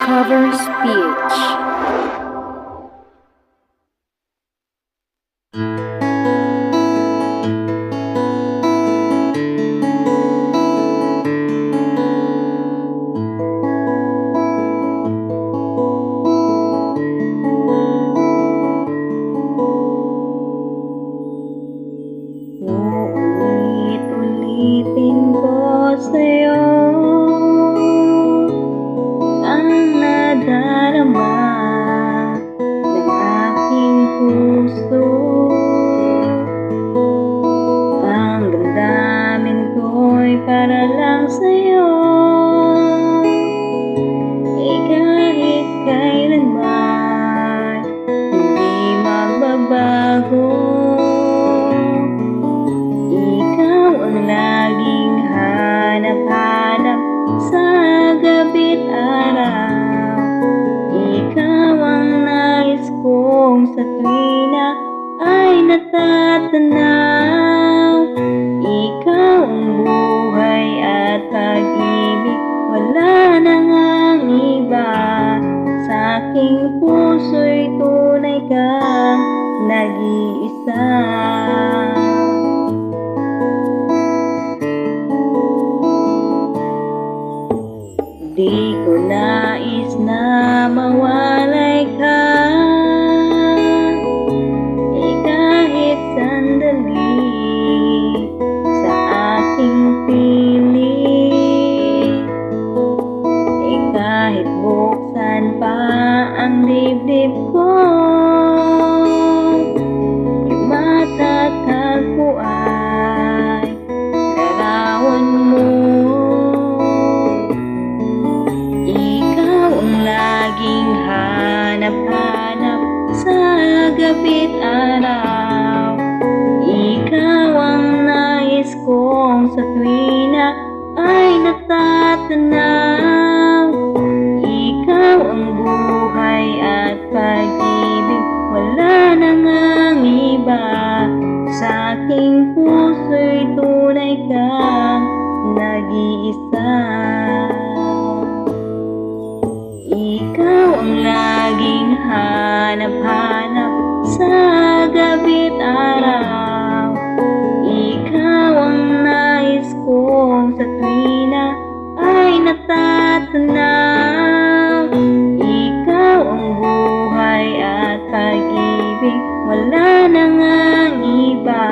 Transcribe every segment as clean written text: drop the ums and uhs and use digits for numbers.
Cover speech. Ulit-ulitin ko sa'yo ang nadarama ng aking puso. Ang damdamin ko'y para lang sa'yo, kahit kailanman hindi magbabago. Laging hanap-hanap sa gabi't araw. Ikaw ang nais kong sa tuwina ay natatanaw. Ikaw ang buhay at pag-ibig, wala na ngang iba. Sa aking puso'y tunay kang nag-iisa. Di ko nais na mawalay ka, kahit sandali sa aking piling. Kahit buksan pa ang dibdib ko, yung matatagpo ay larawan mo. Laging hanap-hanap sa gabi't araw. Ikaw ang nais kong sa tuwina ay natatanaw. Ikaw ang buhay at pag-ibig, wala na ngang iba. Sa aking puso'y tunay kang nag-iisa. Ikaw ang laging hanap-hanap sa gabi't araw. Ikaw ang nais kong sa tuwina ay natatanaw. Ikaw ang buhay at pag-ibig, wala na ngang iba.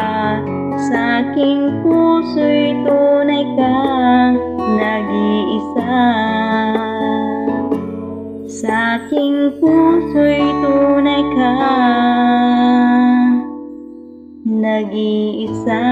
Sa aking puso'y tunay kang nag-iisa. Sa aking puso'y tunay kang nag-iisa.